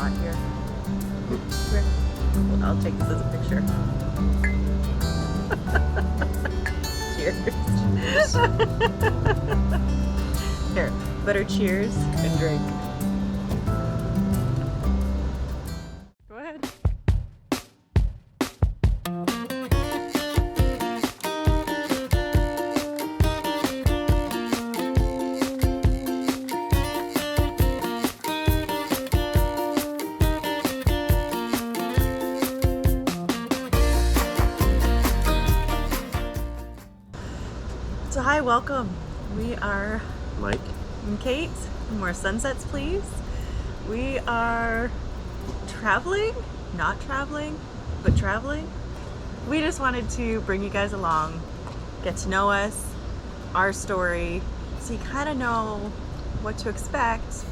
hot here. Here. Well, I'll take this as a picture. Cheers. Here, better cheers and drink. Go ahead. So hi, welcome. We are Mike and Kate. More sunsets, please. We are traveling, not traveling, but traveling. We just wanted to bring you guys along, get to know us, our story, so you kind of know what to expect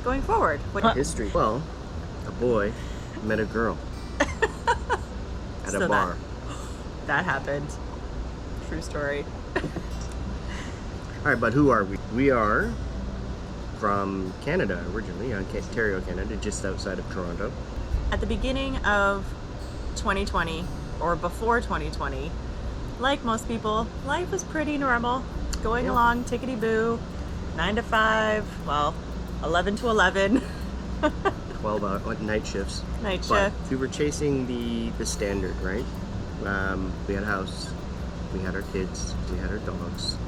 going forward. history. Well, a boy met a girl at So a bar. That happened. True story. All right, but who are we? We are from Canada originally, Ontario, Canada, just outside of Toronto. At the beginning of 2020, or before 2020, like most people, life was pretty normal. Going along, tickety-boo, 9 to 5, well, 11 to 11. 12-hour night shifts. Night But shift. we were chasing the standard, right? We had a house, we had our kids, we had our dogs,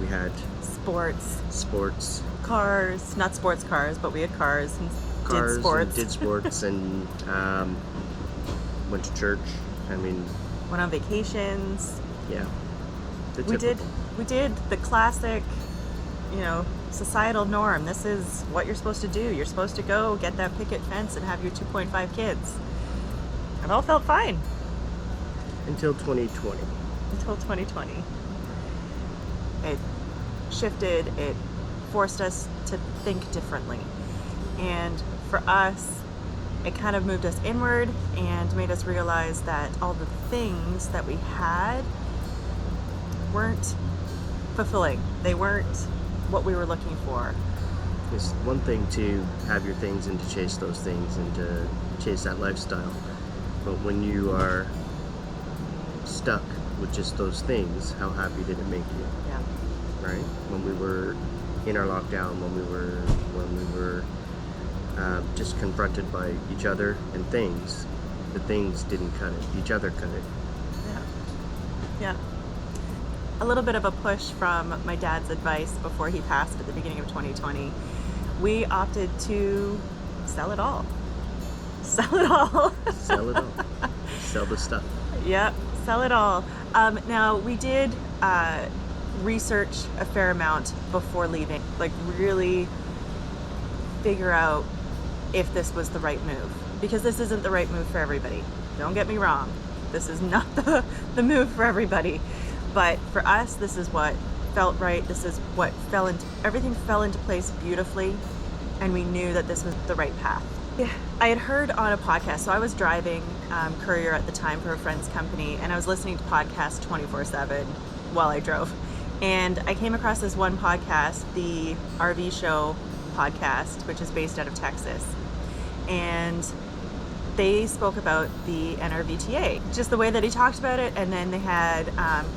we had sports, Cars, not sports cars, but we had cars and cars, did sports. and did sports, and went to church. I mean, Went on vacations. yeah. The We typical. did the classic, societal norm. This is what you're supposed to do. You're supposed to go get that picket fence and have your 2.5 kids. It all felt fine Until 2020. until 2020. It shifted, it forced us to think differently. And for us, it kind of moved us inward and made us realize that all the things that we had weren't fulfilling. They weren't what we were looking for. It's one thing to have your things and to chase those things and to chase that lifestyle. But when you are stuck with just those things, how happy did it make you? Yeah. Right? When we were in our lockdown, when we were just confronted by each other and things, the things didn't cut it. Each other cut it. Yeah. A little bit of a push from my dad's advice before he passed at the beginning of 2020. We opted to sell it all. Sell it all. Sell it all. Sell the stuff. Yep, sell it all. Now, we did research a fair amount before leaving, like really figure out if this was the right move. Because this isn't the right move for everybody. Don't get me wrong. This is not the move for everybody. But for us, this is what felt right. This is what everything fell into place beautifully. And we knew that this was the right path. Yeah, I had heard on a podcast, so I was driving courier at the time for a friend's company, and I was listening to podcasts 24/7 while I drove. And I came across this one podcast, the RV Show podcast, which is based out of Texas. And they spoke about the NRVTA, just the way that he talked about it. And then they had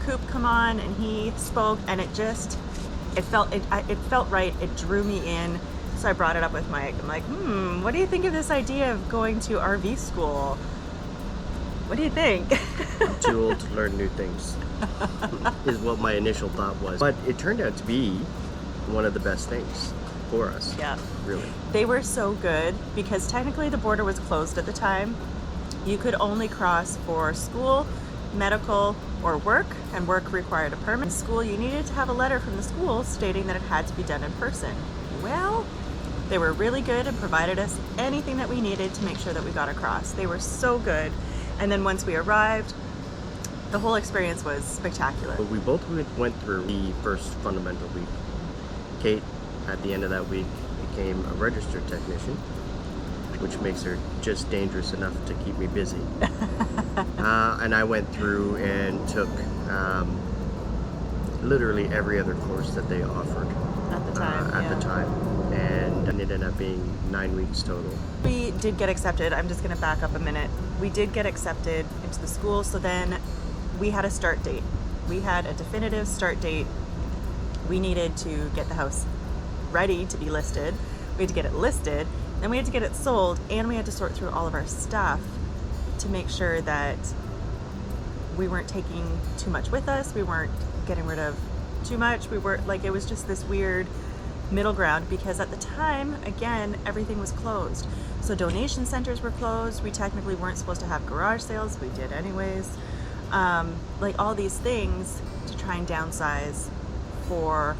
Coop come on and he spoke, and it felt right. It drew me in. So I brought it up with Mike. I'm like, what do you think of this idea of going to RV school? What do you think? I'm too old to learn new things, is what my initial thought was. But it turned out to be one of the best things for us. Yeah. Really. They were so good because technically the border was closed at the time. You could only cross for school, medical, or work, and work required a permit. In school, you needed to have a letter from the school stating that it had to be done in person. Well, they were really good and provided us anything that we needed to make sure that we got across. They were so good. And then once we arrived, the whole experience was spectacular. But we both went through the first fundamental week. Kate, at the end of that week, became a registered technician, which makes her just dangerous enough to keep me busy. And I went through and took literally every other course that they offered At the time, at the time. And it ended up being 9 weeks total. We did get accepted. I'm just going to back up a minute. We did get accepted into the school, so then we had a start date. We had a definitive start date. We needed to get the house ready to be listed. We had to get it listed, then we had to get it sold, and we had to sort through all of our stuff to make sure that we weren't taking too much with us. We weren't getting rid of too much. We were like, it was just this weird middle ground because at the time, again, everything was closed. So donation centers were closed. We technically weren't supposed to have garage sales. We did anyways. Like all these things to try and downsize for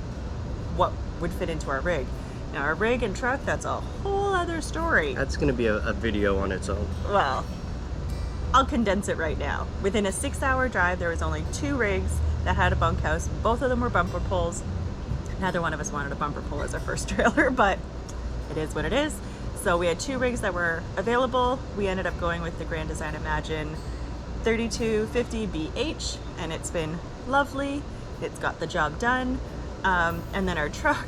what would fit into our rig. Now our rig and truck, that's a whole other story. That's going to be a video on its own. Well, I'll condense it right now. Within a 6-hour drive, there was only 2 rigs that had a bunkhouse. Both of them were bumper pulls. Neither one of us wanted a bumper pull as our first trailer, but it is what it is. So we had 2 rigs that were available. We ended up going with the Grand Design Imagine 3250BH, and it's been lovely. It's got the job done. And then our truck,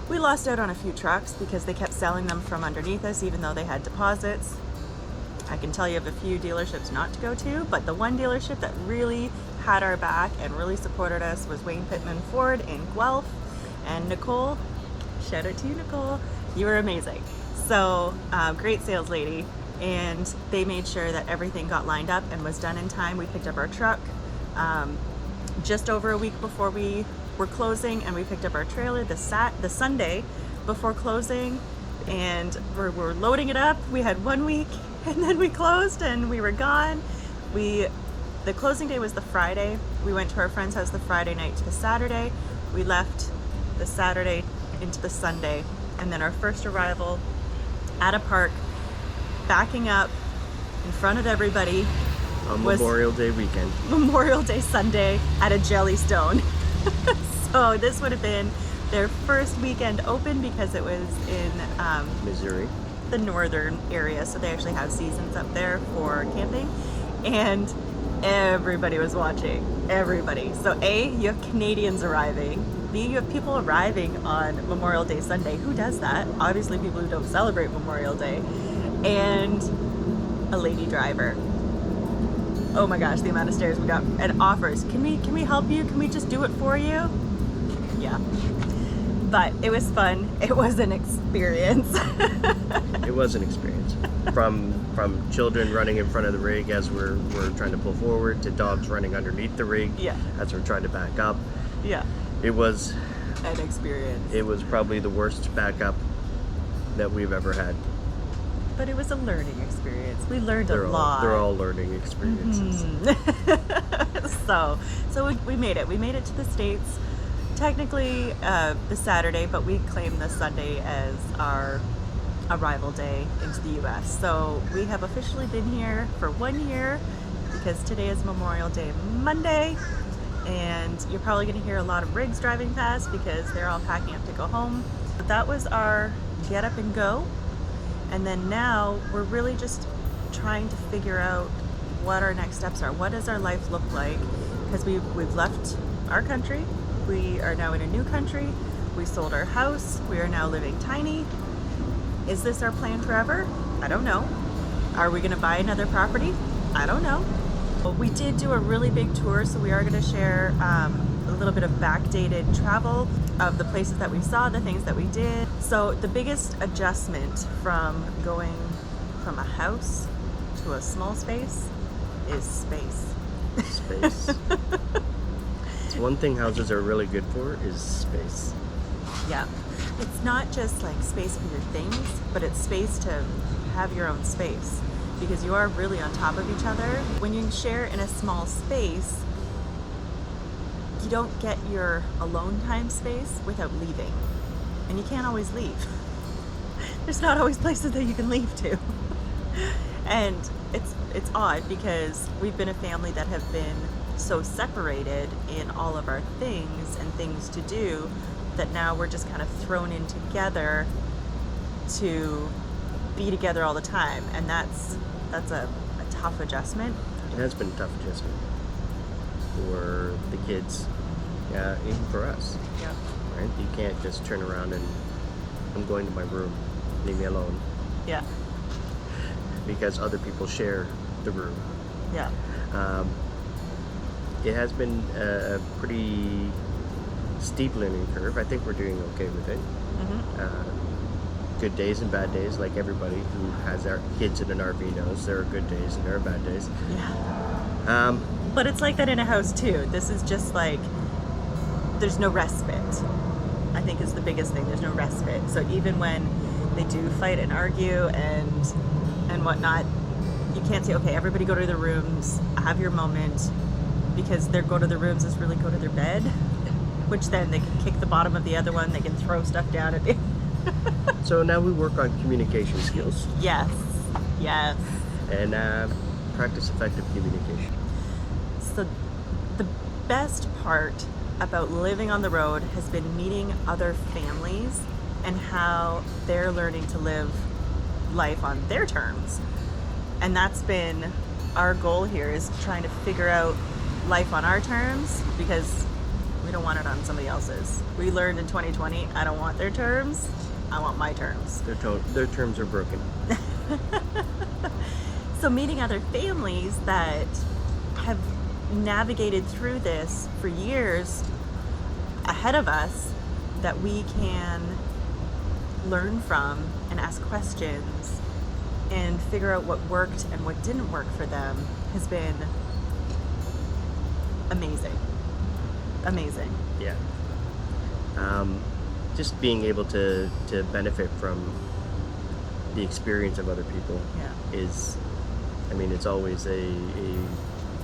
we lost out on a few trucks because they kept selling them from underneath us, even though they had deposits. I can tell you of a few dealerships not to go to, but the one dealership that really had our back and really supported us was Wayne Pittman Ford in Guelph. And Nicole, shout out to you, Nicole. You were amazing. So great sales lady. And they made sure that everything got lined up and was done in time. We picked up our truck just over a week before we were closing, and we picked up our trailer the Sunday before closing, and we're loading it up. We had 1 week, and then we closed and we were gone. The closing day was the Friday. We went to our friend's house the Friday night to the Saturday. We left the Saturday into the Sunday, and then our first arrival at a park, backing up in front of everybody, On Memorial Day weekend. Memorial Day Sunday at a Jellystone. So this would have been their first weekend open because it was in Missouri. the northern area, so they actually have seasons up there for camping, and everybody was watching. Everybody. So A, you have Canadians arriving. B, you have people arriving on Memorial Day Sunday. Who does that? Obviously people who don't celebrate Memorial Day. And a lady driver. Oh my gosh, the amount of stares we got, and offers. Can we help you? Can we just do it for you? Yeah. But it was fun. It was an experience. It was an experience. From children running in front of the rig as we're trying to pull forward, to dogs running underneath the rig as we're trying to back up. Yeah. It was An experience. It was probably the worst backup that we've ever had. But it was a learning experience. We learned a lot. They're all learning experiences. So we made it. We made it to the States. Technically the Saturday, but we claimed the Sunday as our arrival day into the U.S. So we have officially been here for 1 year because today is Memorial Day Monday, and you're probably going to hear a lot of rigs driving past because they're all packing up to go home. But that was our get up and go. And then now we're really just trying to figure out what our next steps are. What does our life look like? Because we've left our country. We are now in a new country. We sold our house. We are now living tiny. Is this our plan forever? I don't know. Are we going to buy another property? I don't know. We did do a really big tour, so we are going to share a little bit of backdated travel of the places that we saw, the things that we did. So the biggest adjustment from going from a house to a small space is space. Space. It's one thing houses are really good for is space. Yeah. It's not just like space for your things, but it's space to have your own space, because you are really on top of each other. When you share in a small space, you don't get your alone time space without leaving. And you can't always leave. There's not always places that you can leave to. And it's odd because we've been a family that have been so separated in all of our things and things to do that now we're just kind of thrown in together to be together all the time. And that's a tough adjustment. It has been a tough adjustment for the kids, even for us. Yeah. Right? You can't just turn around and I'm going to my room. Leave me alone. Yeah. Because other people share the room. Yeah. It has been a pretty steep learning curve. I think we're doing okay with it. Good days and bad days, like everybody who has our kids in an RV knows. There are good days and there are bad days. Yeah. But it's like that in a house too. This is just like, there's no respite. I think is the biggest thing. There's no respite. So even when they do fight and argue and whatnot, you can't say, okay, everybody go to their rooms, have your moment, because their go to their rooms is really go to their bed, which then they can kick the bottom of the other one, they can throw stuff down at it. So now we work on communication skills. Yes. And practice effective communication. So the best part about living on the road has been meeting other families and how they're learning to live life on their terms. And that's been our goal here, is trying to figure out life on our terms, because we don't want it on somebody else's. We learned in 2020, I don't want their terms, I want my terms. Their terms are broken. So meeting other families that have navigated through this for years ahead of us, that we can learn from and ask questions and figure out what worked and what didn't work for them, has been amazing. Yeah. Just being able to benefit from the experience of other people is, I mean, it's always a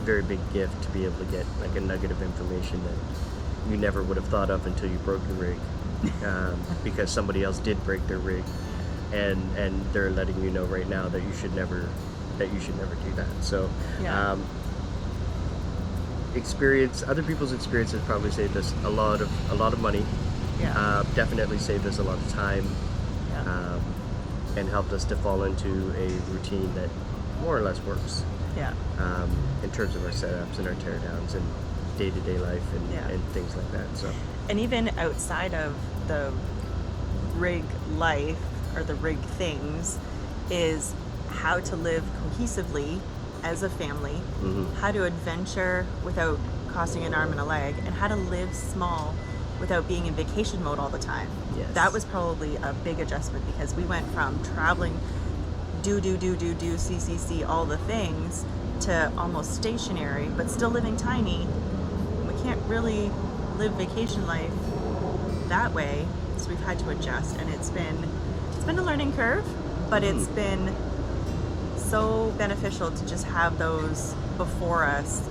very big gift to be able to get like a nugget of information that you never would have thought of until you broke your rig, because somebody else did break their rig, and they're letting you know right now that you should never do that. So other people's experiences probably saved us a lot of money. Definitely saved us a lot of time, and helped us to fall into a routine that more or less works. In terms of our setups and our teardowns and day-to-day life and things like that. So, and even outside of the rig life or the rig things, is how to live cohesively as a family, how to adventure without costing an arm and a leg, and how to live small without being in vacation mode all the time. Yes. That was probably a big adjustment, because we went from traveling, do, CCC, all the things, to almost stationary, but still living tiny. We can't really live vacation life that way, so we've had to adjust, and it's been a learning curve, but it's been so beneficial to just have those before us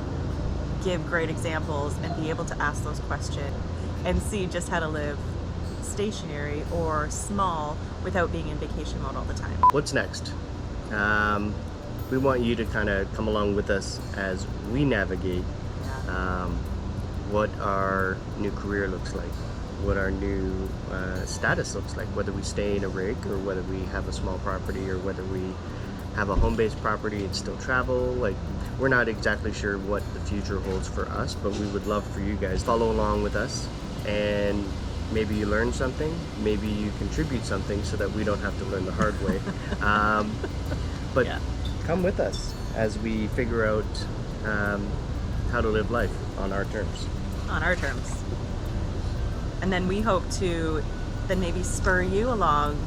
give great examples and be able to ask those questions and see just how to live stationary or small without being in vacation mode all the time. What's next? We want you to kind of come along with us as we navigate what our new career looks like, what our new status looks like, whether we stay in a rig or whether we have a small property or whether we have a home-based property and still travel. Like, we're not exactly sure what the future holds for us, but we would love for you guys to follow along with us, and maybe you learn something, maybe you contribute something so that we don't have to learn the hard way. But come with us as we figure out how to live life on our terms. On our terms. And then we hope to then maybe spur you along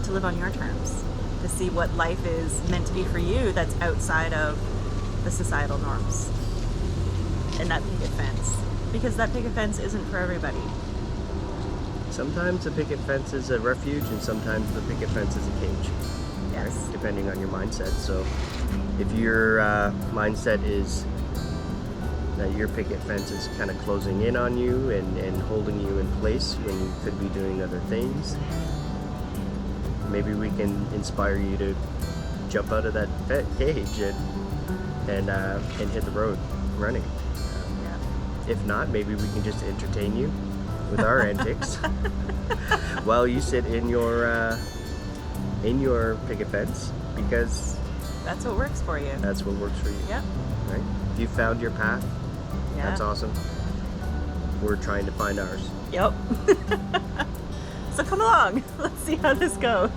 to live on your terms, to see what life is meant to be for you that's outside of the societal norms and that picket fence. Because that picket fence isn't for everybody. Sometimes the picket fence is a refuge, and sometimes the picket fence is a cage. Yes. Right? Depending on your mindset. So if your mindset is that your picket fence is kind of closing in on you and holding you in place when you could be doing other things, maybe we can inspire you to jump out of that cage and hit the road running. If not, maybe we can just entertain you with our antics while you sit in your picket fence, because that's what works for you. That's what works for you. Yep. Right? If you found your path, that's awesome. We're trying to find ours. Yep. So So come along. Let's see how this goes.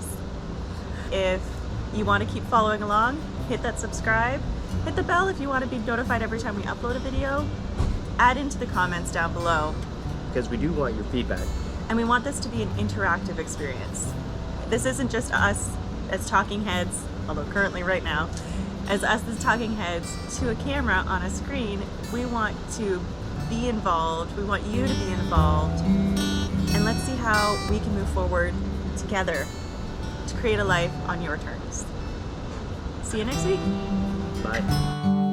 If you want to keep following along, hit that subscribe. Hit the bell if you want to be notified every time we upload a video. Add into the comments down below. Because we do want your feedback. And we want this to be an interactive experience. This isn't just us as talking heads, although currently right now, as us as talking heads to a camera on a screen. We want to be involved. We want you to be involved. And let's see how we can move forward together to create a life on your terms. See you next week. Bye.